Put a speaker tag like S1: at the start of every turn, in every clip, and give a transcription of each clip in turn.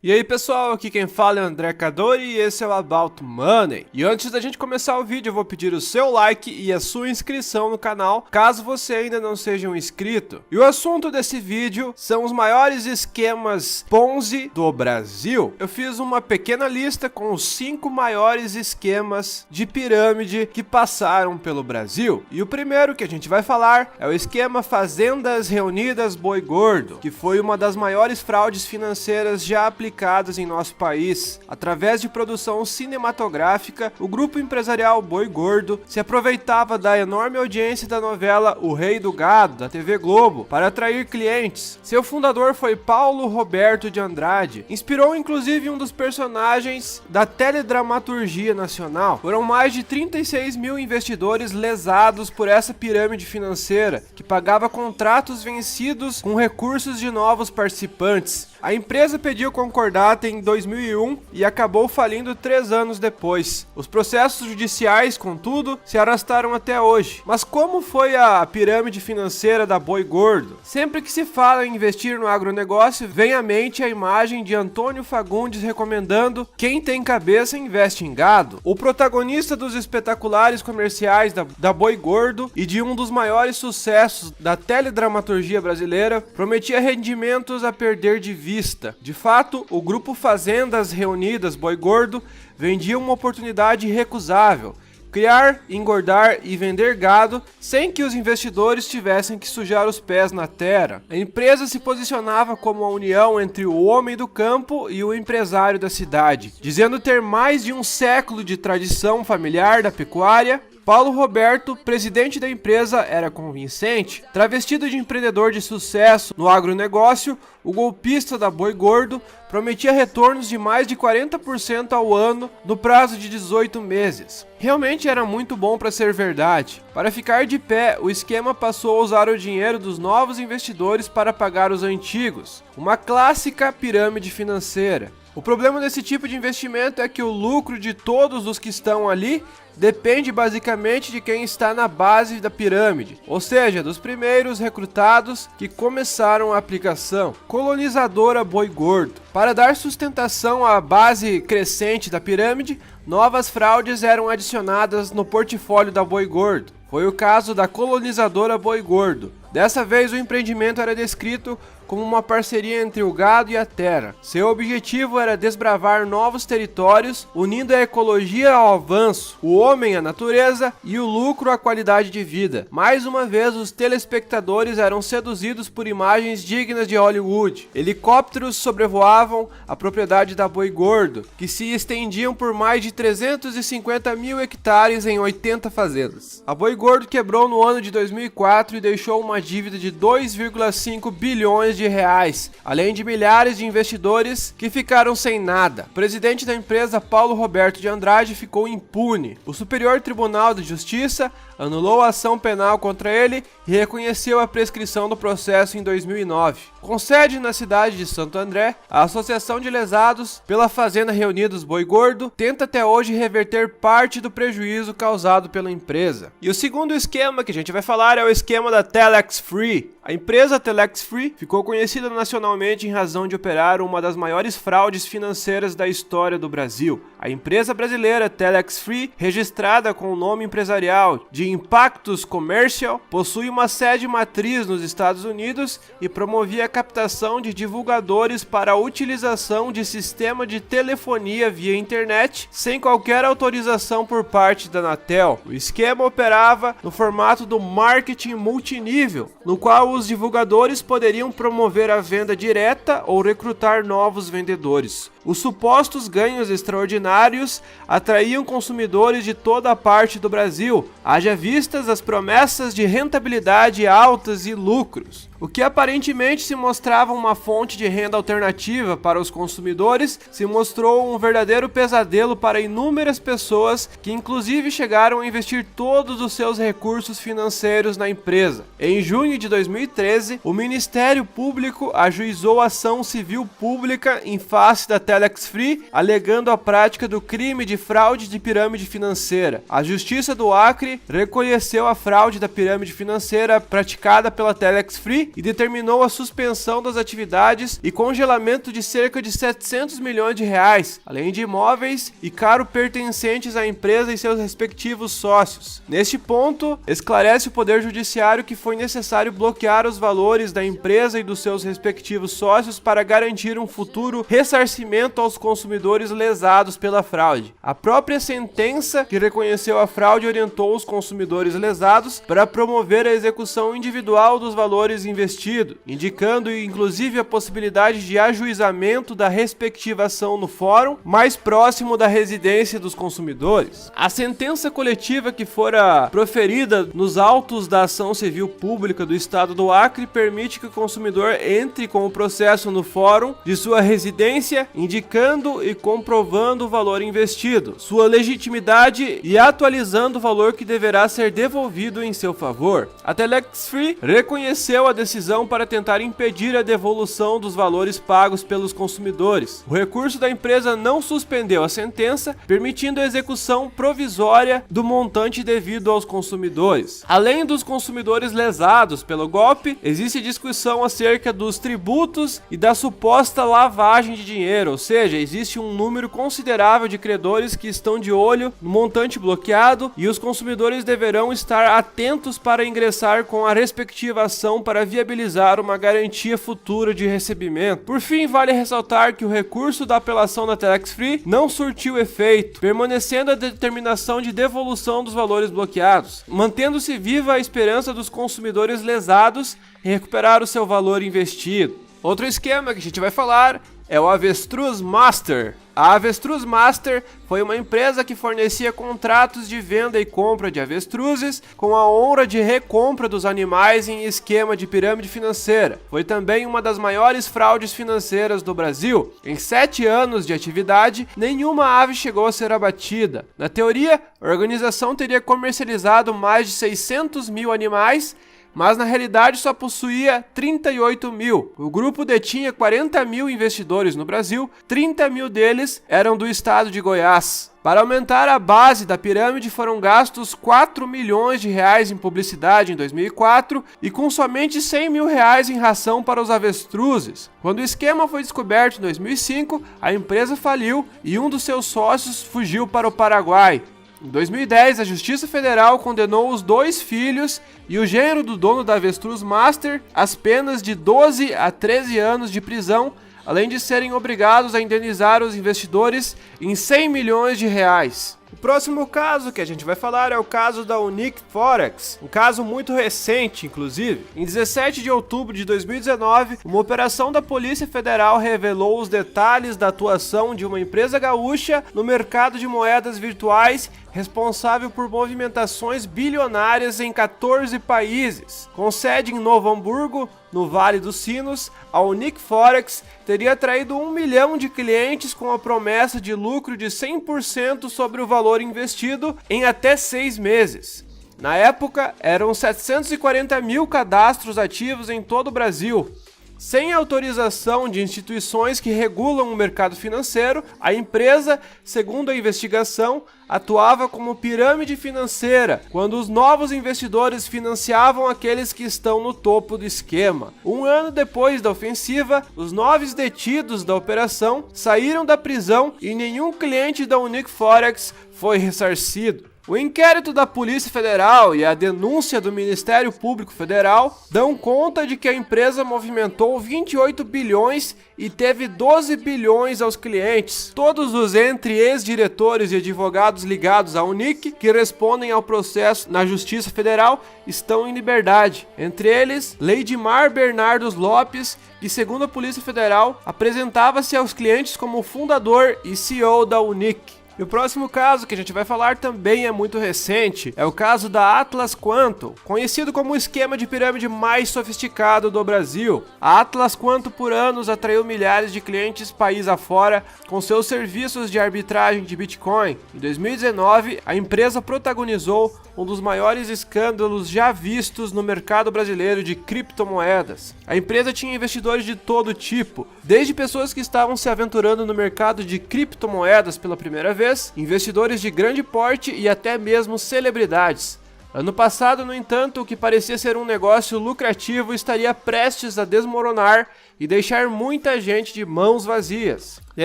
S1: E aí pessoal, aqui quem fala é o André Cadori e esse é o About Money. E antes da gente começar o vídeo, eu vou pedir o seu like e a sua inscrição no canal, caso você ainda não seja um inscrito. E o assunto desse vídeo são os maiores esquemas Ponzi do Brasil. Eu fiz uma pequena lista com os 5 maiores esquemas de pirâmide que passaram pelo Brasil. E o primeiro que a gente vai falar é o esquema Fazendas Reunidas Boi Gordo, que foi uma das maiores fraudes financeiras já aplicadas em nosso país. Através de produção cinematográfica, o grupo empresarial Boi Gordo se aproveitava da enorme audiência da novela O Rei do Gado, da TV Globo, para atrair clientes. Seu fundador foi Paulo Roberto de Andrade, inspirou inclusive um dos personagens da teledramaturgia nacional. Foram mais de 36 mil investidores lesados por essa pirâmide financeira, que pagava contratos vencidos com recursos de novos participantes. A empresa pediu concordata em 2001 e acabou falindo 3 anos depois. Os processos judiciais, contudo, se arrastaram até hoje. Mas como foi a pirâmide financeira da Boi Gordo? Sempre que se fala em investir no agronegócio, vem à mente a imagem de Antônio Fagundes recomendando: quem tem cabeça investe em gado. O protagonista dos espetaculares comerciais da Boi Gordo e de um dos maiores sucessos da teledramaturgia brasileira prometia rendimentos a perder de vista. De fato, o grupo Fazendas Reunidas Boi Gordo vendia uma oportunidade irrecusável: criar, engordar e vender gado sem que os investidores tivessem que sujar os pés na terra. A empresa se posicionava como a união entre o homem do campo e o empresário da cidade, dizendo ter mais de um século de tradição familiar da pecuária. Paulo Roberto, presidente da empresa, era convincente. Travestido de empreendedor de sucesso no agronegócio, o golpista da Boi Gordo prometia retornos de mais de 40% ao ano no prazo de 18 meses. Realmente era muito bom para ser verdade. Para ficar de pé, o esquema passou a usar o dinheiro dos novos investidores para pagar os antigos. Uma clássica pirâmide financeira. O problema desse tipo de investimento é que o lucro de todos os que estão ali depende basicamente de quem está na base da pirâmide, ou seja, dos primeiros recrutados que começaram a aplicação. Colonizadora Boi Gordo. Para dar sustentação à base crescente da pirâmide, novas fraudes eram adicionadas no portfólio da Boi Gordo. Foi o caso da colonizadora Boi Gordo. Dessa vez o empreendimento era descrito como uma parceria entre o gado e a terra. Seu objetivo era desbravar novos territórios, unindo a ecologia ao avanço, o homem à natureza e o lucro à qualidade de vida. Mais uma vez, os telespectadores eram seduzidos por imagens dignas de Hollywood. Helicópteros sobrevoavam a propriedade da Boi Gordo, que se estendiam por mais de 350 mil hectares em 80 fazendas. A Boi Gordo quebrou no ano de 2004 e deixou uma dívida de 2,5 bilhões de reais, além de milhares de investidores que ficaram sem nada. O presidente da empresa, Paulo Roberto de Andrade, ficou impune. O Superior Tribunal de Justiça anulou a ação penal contra ele e reconheceu a prescrição do processo em 2009. Com sede na cidade de Santo André, a Associação de Lesados pela Fazenda Reunidos Boi Gordo tenta até hoje reverter parte do prejuízo causado pela empresa. E o segundo esquema que a gente vai falar é o esquema da Telex Free. A empresa Telex Free ficou conhecida nacionalmente em razão de operar uma das maiores fraudes financeiras da história do Brasil. A empresa brasileira Telex Free, registrada com o nome empresarial de Impactus Commercial, possui uma sede matriz nos Estados Unidos e promovia a captação de divulgadores para a utilização de sistema de telefonia via internet sem qualquer autorização por parte da Anatel. O esquema operava no formato do marketing multinível, no qual os divulgadores poderiam promover a venda direta ou recrutar novos vendedores. Os supostos ganhos extraordinários atraíam consumidores de toda a parte do Brasil, haja vistas as promessas de rentabilidade altas e lucros. O que aparentemente se mostrava uma fonte de renda alternativa para os consumidores, se mostrou um verdadeiro pesadelo para inúmeras pessoas que inclusive chegaram a investir todos os seus recursos financeiros na empresa. Em junho de 2013, o Ministério Público Público ajuizou ação civil pública em face da Telex Free, alegando a prática do crime de fraude de pirâmide financeira. A Justiça do Acre reconheceu a fraude da pirâmide financeira praticada pela Telex Free e determinou a suspensão das atividades e congelamento de cerca de 700 milhões de reais, além de imóveis e carro pertencentes à empresa e seus respectivos sócios. Neste ponto, esclarece o Poder Judiciário que foi necessário bloquear os valores da empresa e dos seus respectivos sócios para garantir um futuro ressarcimento aos consumidores lesados pela fraude. A própria sentença que reconheceu a fraude orientou os consumidores lesados para promover a execução individual dos valores investidos, indicando inclusive a possibilidade de ajuizamento da respectiva ação no fórum mais próximo da residência dos consumidores. A sentença coletiva que fora proferida nos autos da ação civil pública do Estado do Acre permite que o consumidor entre com o processo no fórum de sua residência, indicando e comprovando o valor investido, sua legitimidade e atualizando o valor que deverá ser devolvido em seu favor. A Telex Free reconheceu a decisão para tentar impedir a devolução dos valores pagos pelos consumidores. O recurso da empresa não suspendeu a sentença, permitindo a execução provisória do montante devido aos consumidores. Além dos consumidores lesados pelo golpe, existe discussão acerca dos tributos e da suposta lavagem de dinheiro, ou seja, existe um número considerável de credores que estão de olho no montante bloqueado e os consumidores deverão estar atentos para ingressar com a respectiva ação para viabilizar uma garantia futura de recebimento. Por fim, vale ressaltar que o recurso da apelação da Telex Free não surtiu efeito, permanecendo a determinação de devolução dos valores bloqueados, mantendo-se viva a esperança dos consumidores lesados em recuperar o seu valor investido. Outro esquema que a gente vai falar é o Avestruz Master. A Avestruz Master foi uma empresa que fornecia contratos de venda e compra de avestruzes com a honra de recompra dos animais em esquema de pirâmide financeira. Foi também uma das maiores fraudes financeiras do Brasil. Em 7 anos de atividade, nenhuma ave chegou a ser abatida. Na teoria, a organização teria comercializado mais de 600 mil animais, mas na realidade só possuía 38 mil. O grupo detinha 40 mil investidores no Brasil, 30 mil deles eram do estado de Goiás. Para aumentar a base da pirâmide foram gastos 4 milhões de reais em publicidade em 2004 e com somente 100 mil reais em ração para os avestruzes. Quando o esquema foi descoberto em 2005, a empresa faliu e um dos seus sócios fugiu para o Paraguai. Em 2010, a Justiça Federal condenou os 2 filhos e o genro do dono da Avestruz Master às penas de 12 a 13 anos de prisão, além de serem obrigados a indenizar os investidores em 100 milhões de reais. O próximo caso que a gente vai falar é o caso da Unique Forex, um caso muito recente, inclusive. Em 17 de outubro de 2019, uma operação da Polícia Federal revelou os detalhes da atuação de uma empresa gaúcha no mercado de moedas virtuais, responsável por movimentações bilionárias em 14 países. Com sede em Novo Hamburgo, no Vale dos Sinos, a Unique Forex teria atraído 1 milhão de clientes com a promessa de lucro de 100% sobre o valor investido em até 6 meses. Na época, eram 740 mil cadastros ativos em todo o Brasil. Sem autorização de instituições que regulam o mercado financeiro, a empresa, segundo a investigação, atuava como pirâmide financeira, quando os novos investidores financiavam aqueles que estão no topo do esquema. Um ano depois da ofensiva, os 9 detidos da operação saíram da prisão e nenhum cliente da Unique Forex foi ressarcido. O inquérito da Polícia Federal e a denúncia do Ministério Público Federal dão conta de que a empresa movimentou 28 bilhões e teve 12 bilhões aos clientes. Todos os entre ex-diretores e advogados ligados à Unique que respondem ao processo na Justiça Federal estão em liberdade. Entre eles, Leidmar Bernardos Lopes, que segundo a Polícia Federal apresentava-se aos clientes como fundador e CEO da Unique. E o próximo caso que a gente vai falar também é muito recente, é o caso da Atlas Quantum, conhecido como o esquema de pirâmide mais sofisticado do Brasil. A Atlas Quantum por anos atraiu milhares de clientes país afora com seus serviços de arbitragem de Bitcoin. Em 2019, a empresa protagonizou um dos maiores escândalos já vistos no mercado brasileiro de criptomoedas. A empresa tinha investidores de todo tipo, desde pessoas que estavam se aventurando no mercado de criptomoedas pela primeira vez, investidores de grande porte e até mesmo celebridades. Ano passado, no entanto, o que parecia ser um negócio lucrativo estaria prestes a desmoronar e deixar muita gente de mãos vazias. De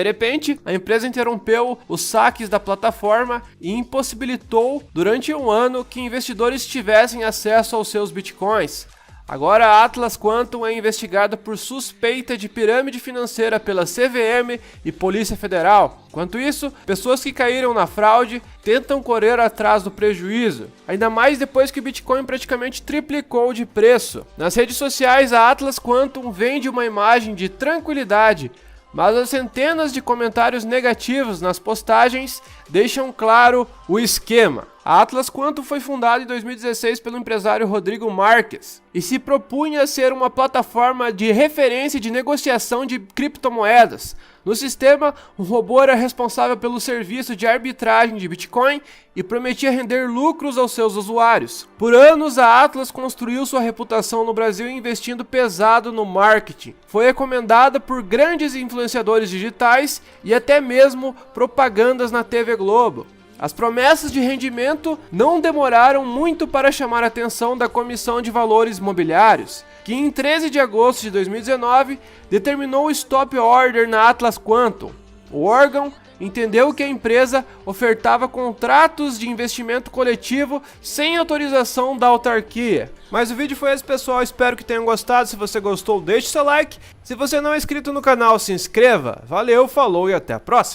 S1: repente, a empresa interrompeu os saques da plataforma e impossibilitou durante um ano que investidores tivessem acesso aos seus bitcoins. Agora a Atlas Quantum é investigada por suspeita de pirâmide financeira pela CVM e Polícia Federal. Enquanto isso, pessoas que caíram na fraude tentam correr atrás do prejuízo, ainda mais depois que o Bitcoin praticamente triplicou de preço. Nas redes sociais, a Atlas Quantum vende uma imagem de tranquilidade, mas as centenas de comentários negativos nas postagens deixam claro o esquema. A Atlas Quantum foi fundada em 2016 pelo empresário Rodrigo Marques e se propunha ser uma plataforma de referência de negociação de criptomoedas. No sistema, o robô era responsável pelo serviço de arbitragem de Bitcoin e prometia render lucros aos seus usuários. Por anos, a Atlas construiu sua reputação no Brasil investindo pesado no marketing. Foi recomendada por grandes influenciadores digitais e até mesmo propagandas na TV Globo. As promessas de rendimento não demoraram muito para chamar a atenção da Comissão de Valores Mobiliários, que em 13 de agosto de 2019 determinou o stop order na Atlas Quantum. O órgão entendeu que a empresa ofertava contratos de investimento coletivo sem autorização da autarquia. Mas o vídeo foi esse, pessoal, espero que tenham gostado. Se você gostou, deixe seu like. Se você não é inscrito no canal, se inscreva. Valeu, falou e até a próxima!